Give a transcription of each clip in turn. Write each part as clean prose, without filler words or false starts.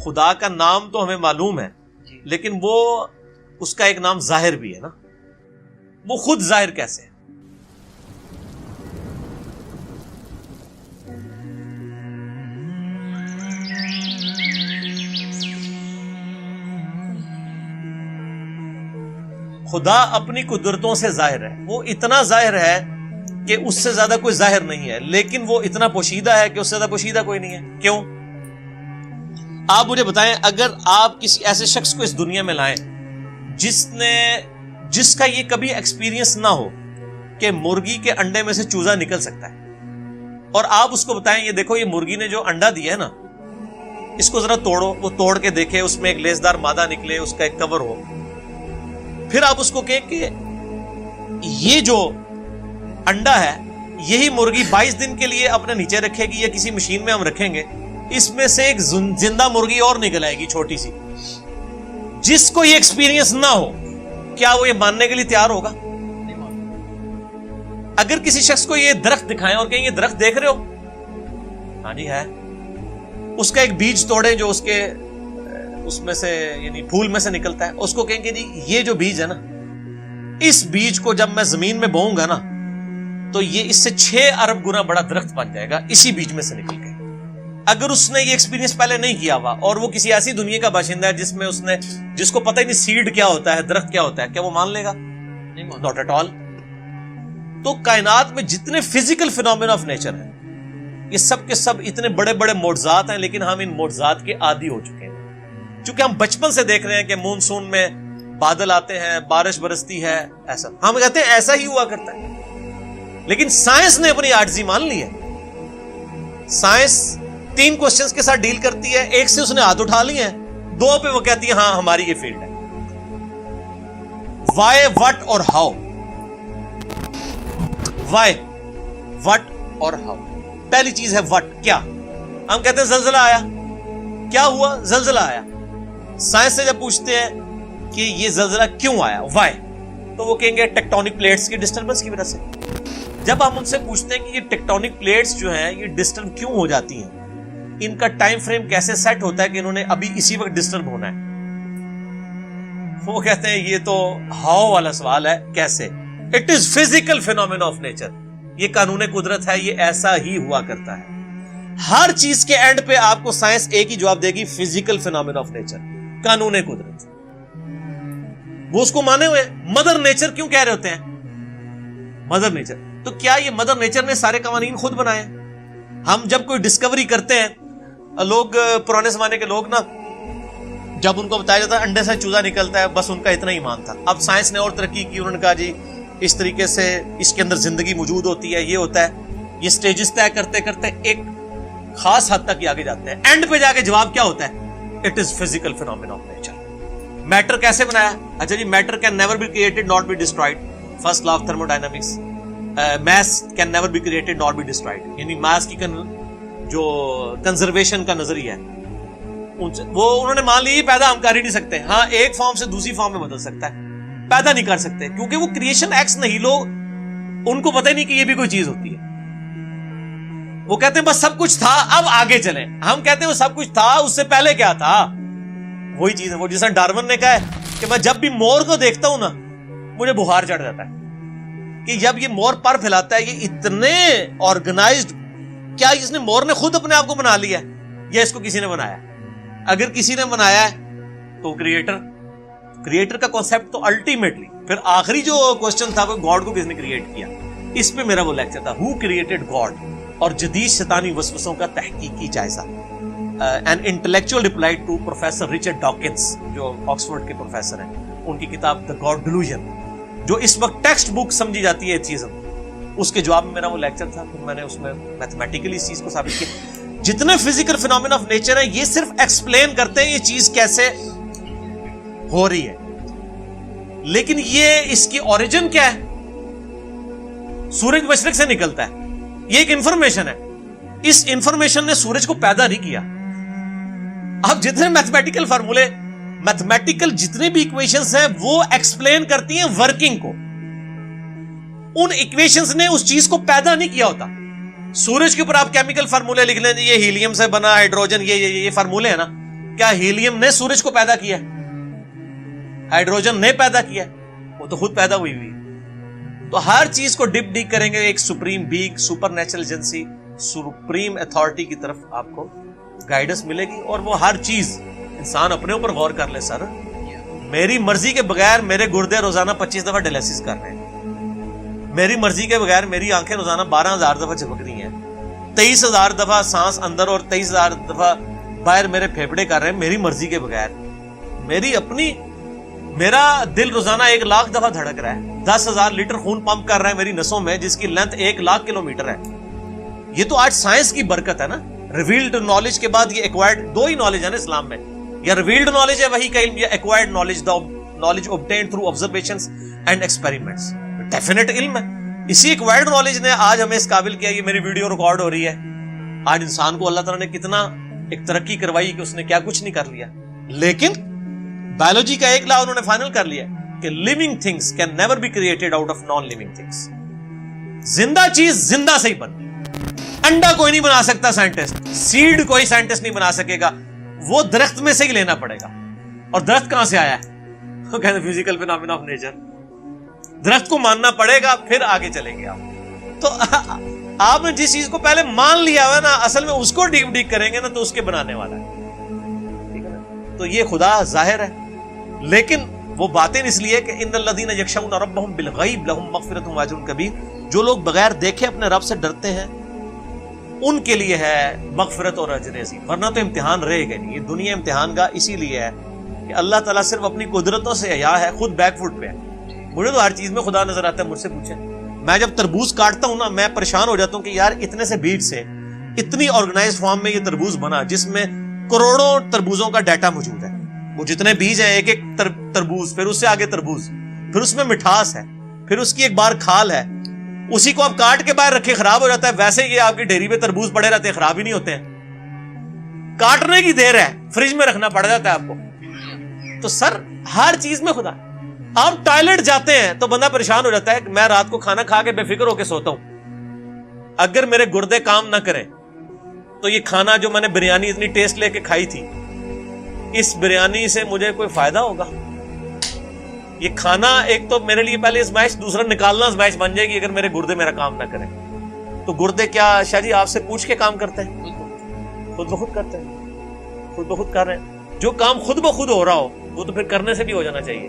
خدا کا نام تو ہمیں معلوم ہے لیکن وہ اس کا ایک نام ظاہر بھی ہے نا, وہ خود ظاہر کیسے ہے؟ خدا اپنی قدرتوں سے ظاہر ہے, وہ اتنا ظاہر ہے کہ اس سے زیادہ کوئی ظاہر نہیں ہے, لیکن وہ اتنا پوشیدہ ہے کہ اس سے زیادہ پوشیدہ کوئی نہیں ہے. کیوں؟ آپ مجھے بتائیں, اگر آپ کسی ایسے شخص کو اس دنیا میں لائیں جس کا یہ کبھی ایکسپیرینس نہ ہو کہ مرغی کے انڈے میں سے چوزا نکل سکتا ہے, اور آپ اس کو بتائیں یہ دیکھو یہ مرغی نے جو انڈا دیا ہے نا اس کو ذرا توڑو, وہ توڑ کے دیکھے اس میں ایک لیسدار مادہ نکلے, اس کا ایک کور ہو, پھر آپ اس کو کہیں کہ یہ جو انڈا ہے یہی مرغی 22 دن کے لیے اپنے نیچے رکھے گی یا کسی مشین میں ہم رکھیں گے, اس میں سے ایک زندہ مرغی اور نکل آئے گی چھوٹی سی. جس کو یہ ایکسپیرینس نہ ہو کیا وہ یہ ماننے کے لیے تیار ہوگا؟ اگر کسی شخص کو یہ درخت دکھائیں اور کہیں یہ درخت دیکھ رہے ہو, ہاں جی ہے, اس کا ایک بیج توڑیں جو اس میں سے یعنی پھول میں سے نکلتا ہے, اس کو کہیں گے جی یہ جو بیج ہے نا اس بیج کو جب میں زمین میں بوؤں گا نا تو یہ اس سے 6 ارب گنا بڑا درخت بن جائے گا اسی بیج میں سے نکل کے. اگر اس نے یہ ایکسپیرینس پہلے نہیں کیا ہوا اور وہ کسی ایسی دنیا کا باشندہ ہے جس کو پتہ ہی نہیں سیڈ کیا ہوتا ہے, درخت کیا ہوتا ہے, کیا وہ مان لے گا؟ Not at all. تو کائنات میں جتنے فزیکل فینومینا آف نیچر ہیں یہ سب کے سب اتنے بڑے بڑے معجزات ہیں, لیکن ہم ان معجزات کے عادی ہو چکے ہیں چونکہ ہم بچپن سے دیکھ رہے ہیں کہ مونسون میں بادل آتے ہیں, بارش برستی ہے, ایسا ہم کہتے ہیں ایسا ہی ہوا کرتا ہے. لیکن سائنس نے اپنی عاجزی مان لی ہے. سائنس 3 کوسچنز کے ساتھ ڈیل کرتی ہے, ایک سے اس نے ہاتھ اٹھا لی ہیں, 2 پہ وہ کہتی ہے ہاں ہماری یہ فیلڈ ہے. وائی, وٹ اور ہاؤ. وائی, وٹ اور ہاؤ. پہلی چیز ہے وٹ, کیا. ہم کہتے ہیں زلزلہ آیا, کیا ہوا؟ زلزلہ آیا. سائنس سے جب پوچھتے ہیں کہ یہ زلزلہ کیوں آیا, وائی, تو وہ کہیں گے ٹیکٹونک پلیٹس کی ڈسٹربنس کی وجہ سے. جب ہم ان سے پوچھتے ہیں کہ یہ ٹیکٹونک پلیٹس جو ہیں یہ ڈسٹرب کیوں ہو جاتی ہیں, ان کا ٹائم فریم کیسے سیٹ ہوتا ہے کہ انہوں نے ابھی اسی وقت ڈسٹرب ہونا ہے, وہ کہتے ہیں یہ تو ہاؤ والا سوال ہے, کیسے. It is physical phenomena of nature, یہ قانون قدرت ہے, یہ ایسا ہی ہوا کرتا ہے. ہر چیز کے اینڈ پہ آپ کو سائنس ایک ہی جواب دے گی, فزیکل فینومینا آف نیچر, قانون قدرت. وہ اس کو مانے ہوئے. مدر نیچر کیوں کہہ رہے ہوتے ہیں مدر نیچر؟ تو کیا یہ مدر نیچر نے سارے قوانین خود بنائے؟ ہم جب کوئی ڈسکوری کرتے ہیں, لوگ پرانے زمانے کے لوگ نا جب ان کو بتایا جاتا ہے انڈے سے چوزا نکلتا ہے, بس ان کا اتنا ایمان تھا. اب سائنس نے اور ترقی کی, انہوں نے کہا جی اس طریقے سے اس کے اندر زندگی موجود ہوتی ہے, یہ ہوتا ہے. یہ سٹیجز طے کرتے کرتے ایک خاص حد تک آگے جاتے ہیں. اینڈ پہ جا کے جواب کیا ہوتا ہے؟ It is physical phenomena of nature. Matter کیسے بنایا؟ اچھا جی, matter can never be created not be destroyed, first law of thermodynamics. Mass can never be created not be destroyed, یعنی میس کی جو کنزرویشن کا نظریہ ہے وہ انہوں نے مان لی پیدا ہم کر ہی نہیں سکتے. ہاں ایک فارم سے دوسری فارم میں بدل سکتا ہے, پیدا نہیں کر سکتے کیونکہ وہ کریشن ایکس نہیں. لوگ ان کو پتہ ہی نہیں کہ یہ بھی کوئی چیز ہوتی ہے. وہ کہتے ہیں بس سب کچھ تھا اب آگے چلیں. ہم کہتے ہیں وہ سب کچھ تھا, اس سے پہلے کیا تھا؟ وہی چیز ہے وہ جیسا ڈارون نے کہا ہے کہ میں جب بھی مور کو دیکھتا ہوں نا مجھے بخار چڑھ جاتا ہے کہ جب یہ مور پر پھیلاتا ہے یہ اتنے آرگنائزڈ. کیا اس نے مور نے خود اپنے آپ کو بنا لیا یا اس کو کسی نے بنایا؟ اگر کسی نے بنایا ہے تو کریٹر کا کانسیپٹ تو الٹیمیٹلی پھر آخری جو کوسچن تھا وہ گاڈ کو کس نے کریٹ کیا. اس پہ میرا وہ لیکچر تھا, ہو کریٹڈ گاڈ, اور جدید شیطانی وسوسوں کا تحقیقی جائزہ. an intellectual reply to professor Richard Dawkins جو آکسفورڈ کے پروفیسر ہیں, ان کی کتاب The God Delusion جو اس وقت ٹیکسٹ بک سمجھی جاتی ہے ایتھیزم, اس کے جواب میں میرا وہ لیکچر تھا. پھر میں نے اس میں میتھمیٹیکلی اس چیز کو ثابت کیا. جتنے فزیکل فینومینا آف نیچر ہیں یہ صرف ایکسپلین کرتے ہیں یہ چیز کیسے ہو رہی ہے, لیکن یہ اس کی اوریجن کیا ہے؟ سورج مشرق سے نکلتا ہے, یہ ایک انفارمیشن ہے. اس انفارمیشن نے سورج کو پیدا نہیں کیا. اب جتنے میتھمیٹیکل فارمولے, میتھمیٹیکل جتنے بھی ایکویشنز ہیں وہ ایکسپلین کرتی ہیں ورکنگ کو. ان ایکویشنز نے اس چیز کو پیدا نہیں کیا ہوتا. سورج کے اوپر آپ کیمیکل فارمولے لکھ لیں, یہ ہیلیم سے بنا, ہائیڈروجن, یہ فارمولے ہیں نا, کیا ہیلیم نے سورج کو پیدا کیا؟ ہائیڈروجن نے پیدا کیا؟ وہ تو خود پیدا ہوئی ہوئی. تو ہر چیز کو ڈپ ڈیک کریں گے ایک supreme being, super natural agency, supreme authority کی طرف آپ کو گائیڈنس ملے گی. اور وہ ہر چیز انسان اپنے اوپر غور کر لے. سر میری مرضی کے بغیر میرے گردے روزانہ 25 دفعہ ڈائلیسس کر رہے ہیں، میری مرضی کے بغیر میری آنکھیں روزانہ 12,000 دفعہ جھپک رہی ہیں، 23,000 دفعہ سانس اندر اور 23,000 دفعہ باہر میرے پھیپھڑے کر رہے ہیں میری مرضی کے بغیر. میری اپنی، میرا دل روزانہ 1,00,000 دفعہ دھڑک رہا ہے، 10,000 لیٹر خون پمپ کر رہا ہے میری نسوں میں، جس کی لینتھ 1,00,000 کلومیٹر ہے. یہ تو آج سائنس کی برکت ہے نا. ریویلڈ نالج کے بعد یہ ایکوائرڈ، دو ہی نالج ہے نا اسلام میں، یا ریویلڈ نالج ہے وہی کا علم، یا acquired knowledge, knowledge obtained through observations and experiments. Definite علم ہے. اسی ایکوائرڈ نالج نے آج ہمیں اس قابل کیا. یہ میری ویڈیو ریکارڈ ہو رہی ہے. آج انسان کو اللہ تعالیٰ نے کتنا ایک ترقی کروائی کہ اس نے کیا کچھ نہیں کر لیا. لیکن بایولوجی کا ایک لا انہوں نے فائنل کر لیا کہ living things can never be created out of non living things. زندہ چیز زندہ سے ہی بن. انڈا کوئی نہیں بنا سکتا سائنٹسٹ، سیڈ کوئی سائنٹسٹ نہیں بنا سکے گا، وہ درخت میں سے ہی لینا پڑے گا. اور درخت کہاں سے آیا ہے؟ وہ کہتے ہیں فزیکل فینامنا آف نیچر. درخت کو ماننا پڑے گا پھر آگے چلیں گے آپ. تو آپ نے جس چیز کو پہلے مان لیا ہوا نا، اصل میں اس کو ڈیپ ڈیپ کریں گے نا تو اس کے بنانے والا ہے. ٹھیک ہے نا. تو یہ خدا ظاہر ہے، لیکن وہ باطن اس لیے کہ ان الذین یخشون ربهم بالغیب لهم مغفرۃ واجر کبیر. جو لوگ بغیر دیکھے اپنے رب سے ڈرتے ہیں ان کے لیے ہے مغفرت اور اجر عظیم. ورنہ تو امتحان رہے گا نہیں. یہ دنیا امتحان کا اسی لیے ہے کہ اللہ تعالیٰ صرف اپنی قدرتوں سے حیا ہے، خود بیک فٹ پہ ہے. مجھے تو ہر چیز میں خدا نظر آتا ہے. مجھ سے پوچھیں، میں جب تربوز کاٹتا ہوں نا، میں پریشان ہو جاتا ہوں کہ یار اتنے سے بیج سے اتنی آرگنائز فارم میں یہ تربوز بنا جس میں کروڑوں تربوزوں کا ڈیٹا موجود ہے. وہ جتنے بیج ہیں، ایک ایک تربوز، پھر اس سے آگے تربوز، پھر اس میں مٹھاس ہے، پھر اس کی ایک بار کھال ہے. اسی کو آپ کاٹ کے باہر رکھے خراب ہو جاتا ہے. ویسے یہ آپ کی ڈیری پہ تربوز پڑے رہتے ہیں، خراب ہی نہیں ہوتے ہیں. کاٹنے کی دیر ہے، فریج میں رکھنا پڑ جاتا ہے آپ کو. تو سر ہر چیز میں خدا. آپ ٹوائلٹ جاتے ہیں تو بندہ پریشان ہو جاتا ہے کہ میں رات کو کھانا کھا کے بے فکر ہو کے سوتا ہوں، اگر میرے گردے کام نہ کریں تو یہ کھانا جو میں نے بریانی اتنی ٹیسٹ لے کے کھائی تھی، اس بریانی سے مجھے کوئی فائدہ ہوگا؟ یہ کھانا ایک تو میرے لیے پہلے ازمائش، دوسرا نکالنا ازمائش بن جائے گی اگر میرے گردے میرا کام نہ کریں. تو گردے کیا شاہ جی آپ سے پوچھ کے کام کرتے ہیں؟ خود بخود کرتے ہیں، خود بخود کر رہے ہیں. جو کام خود بخود ہو رہا ہو وہ تو پھر کرنے سے بھی ہو جانا چاہیے.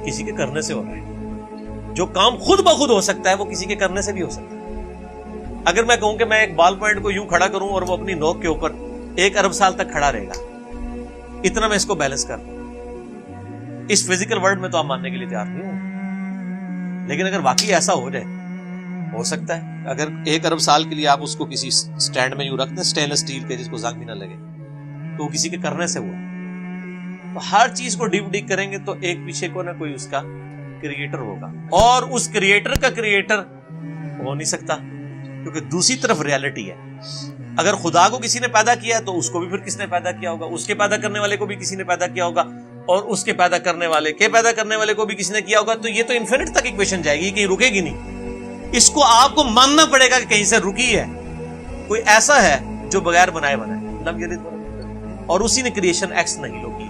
کسی کے کرنے سے ہو رہا ہے. جو کام خود بخود ہو سکتا ہے وہ کسی کے کرنے سے بھی ہو سکتا ہے. اگر میں کہوں کہ میں ایک بال پوائنٹ کو یوں کھڑا کروں اور وہ اپنی نوک کے اوپر 1 ارب سال تک کھڑا رہے گا، اتنا میں اس کو بیلنس کر دوں، اس فزیکل ورلڈ میں تو آپ ماننے کے لیے تیار نہیں ہوں. لیکن اگر واقعی ایسا ہو جائے، ہو سکتا ہے اگر 1 ارب سال کے لیے آپ اس کو کسی سٹینڈ میں یوں رکھ دیں اسٹینلیس اسٹیل کے جس کو زنگ بھی نہ لگے، تو وہ کسی کے کرنے سے ہوا. تو ہر چیز کو ڈیپ ڈیک کریں گے تو ایک پیچھے کو نہ کوئی اس کا کریٹر ہوگا، اور اس کریٹر کا کریٹر ہو نہیں سکتا کیونکہ دوسری طرف ریالٹی ہے. اگر خدا کو کسی نے پیدا کیا ہے تو اس کو بھی پھر کس نے پیدا کیا ہوگا، اس کے پیدا کرنے والے کو بھی کسی نے پیدا کیا ہوگا، اور اس کے پیدا کرنے والے کو بھی کسی نے کیا ہوگا. تو یہ تو انفینٹ تک ایکویشن جائے گی، کہیں رکے گی نہیں. اس کو آپ کو ماننا پڑے گا کہ کہیں سے رکی ہے. کوئی ایسا ہے جو بغیر بنائے بنائے، اور اسی نے کریشن ایکس نہیں لوگ کی.